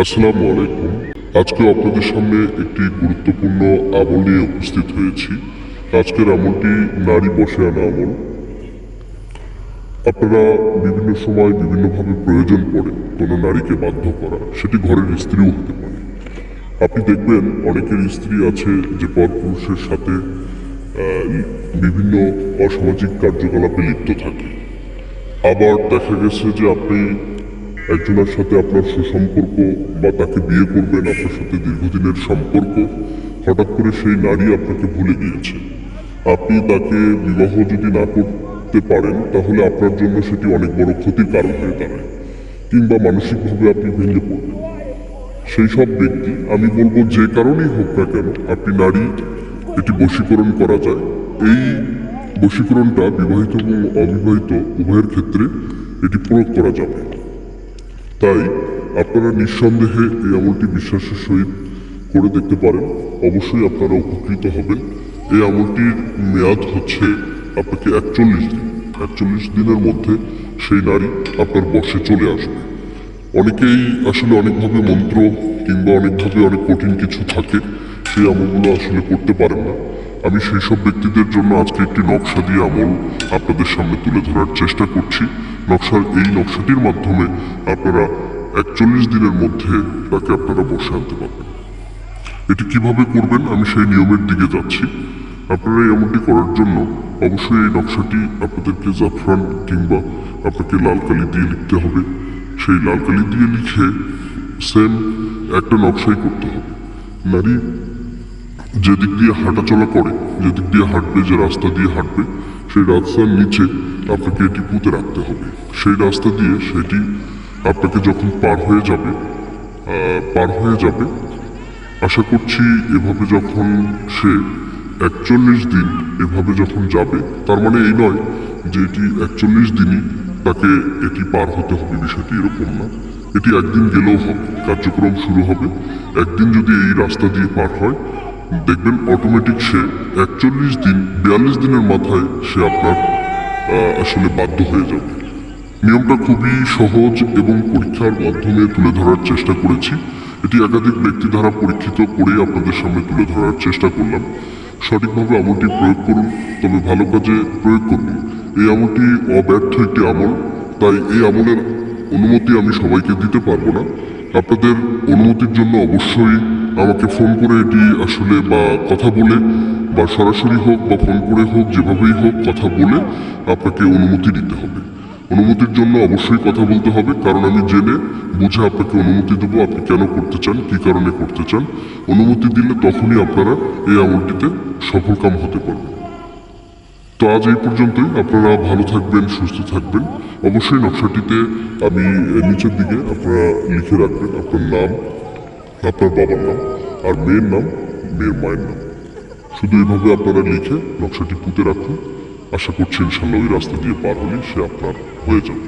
আসসালামু আলাইকুম। আজকে আপনাদের সামনে একটি গুরুত্বপূর্ণ আমল নিয়ে উপস্থিত হয়েছি। আজকের আমলটি নারী বশে আনা আমল। আপনারা বিভিন্ন সময় বিভিন্নভাবে প্রয়োজন পড়ে কোনো নারীকে বাধ্য করা, সেটি ঘরের স্ত্রীও হতে পারে। আপনি দেখবেন অনেকের স্ত্রী আছে যে পরপুরুষের সাথে বিভিন্ন অসামাজিক কার্যকলাপে লিপ্ত থাকে। আবার দেখা গেছে যে আপনি একজনের সাথে আপনার সুসম্পর্ক বা তাকে বিয়ে করবেন, আপনার সাথে দীর্ঘদিনের সম্পর্ক, হঠাৎ করে সেই নারী আপনাকে ভুলে গিয়েছে। আপনি তাকে বিবাহ যদি না করতে পারেন তাহলে আপনার জন্য সেটি অনেক বড় ক্ষতির কারণ হয়ে দাঁড়ায়, কিংবা মানসিকভাবে আপনি ভেঙে পড়বেন। সেই সব ব্যক্তি, আমি বলবো যে কারণেই হোক না কেন, আপনি নারী এটি বশীকরণ করা যায়। এই বশীকরণটা বিবাহিত এবং অবিবাহিত উভয়ের ক্ষেত্রে এটি প্রয়োগ করা যাবে। তাই আপনারা নিঃসন্দেহে এই আমলটি বিশ্বাসের সহিত করে দেখতে পারেন, অবশ্যই আপনারা উপকৃত হবেন। এই আমলটির মেয়াদ হচ্ছে আপনাকে 41 দিন। 41 দিনের মধ্যে সেই নারী আপনার বশে চলে আসবে। অনেকেই আসলে অনেকভাবে মন্ত্র কিংবা অনেকভাবে অনেক কঠিন কিছু থাকে, সেই আমলগুলো আসলে করতে পারেন না। আমি সেই সব ব্যক্তিদের জন্য আজকে একটি নকশা দিয়ে আমল আপনাদের সামনে তুলে ধরার চেষ্টা করছি। এই নকশাটির মাধ্যমে আপনারা 41 দিনের মধ্যে তাকে আপনারা বসে আনতে পারবেন। এটি কিভাবে করবেন আমি সেই নিয়মের দিকে যাচ্ছি। আপনারা এই আমলটি করার জন্য অবশ্যই এই নকশাটি আপনাদেরকে জাফরান কিংবা আপনাকে লাল কালি দিয়ে লিখতে হবে। সেই লাল কালি দিয়ে লিখে সেম একটা নকশাই করতে হবে। নারী যেদিক দিয়ে হাঁটাচলা করে, যেদিক দিয়ে হাঁটবে, যে রাস্তা দিয়ে হাঁটবে, সেই রাস্তার নিচে আপনাকে এটি পুঁতে রাখতে হবে। সেই রাস্তা দিয়ে সেটি আপনাকে যখন পার হয়ে যাবে, আশা করছি এভাবে যখন সে 41 দিন এভাবে যখন যাবে, তার মানে এই নয় যে এটি 41 দিনই তাকে এটি পার হতে হবে, বিষয়টি এরকম না। এটি একদিন গেলেও হবে, কার্যক্রম শুরু হবে। একদিন যদি এই রাস্তা দিয়ে পার হয়, দেখবেন অটোমেটিক সে 41 দিন, 42 দিনের মাথায় সে আপনার আসলে বাধ্য হয়ে যাবে। নিয়মটা খুবই সহজ এবং পরীক্ষার মাধ্যমে তুলে ধরার চেষ্টা করেছি। এটি একাধিক ব্যক্তি দ্বারা পরীক্ষিত করে আপনাদের সামনে তুলে ধরার চেষ্টা করলাম। সঠিকভাবে আমলটি প্রয়োগ করুন, তবে ভালো কাজে প্রয়োগ করুন। এই আমলটি অব্যর্থ একটি আমল, তাই এই আমলের অনুমতি আমি সবাইকে দিতে পারবো না। আপনাদের অনুমতির জন্য অবশ্যই আমাকে ফোন করে এটি আসলে বা কথা বলে, বা সরাসরি হোক বা ফোন করে হোক, যেভাবেই হোক কথা বলে আপনাকে অনুমতি দিতে হবে। অনুমতির জন্য অবশ্যই কথা বলতে হবে, কারণ আমি জেনে বুঝে আপনাকে অনুমতি দেবো আপনি কেন করতে চান, কী কারণে করতে চান। অনুমতি দিলে তখনই আপনারা এই আমলটিতে সফলকাম হতে পারবেন। তো আজ এই পর্যন্তই। আপনারা ভালো থাকবেন, সুস্থ থাকবেন। অবশ্যই নকশাটিতে আমি নিচের দিকে আপনারা লিখে রাখবেন আপনার নাম, আপনার বাবার নাম, আর মেয়ের নাম, মেয়ের মায়ের নাম। শুধু এভাবে আপনারা লিখে নকশাটি পুঁতে রাখুন। আশা করছি ইনশাল্লাহ ওই রাস্তা দিয়ে পার হলে সে আপনার হয়ে যাবে।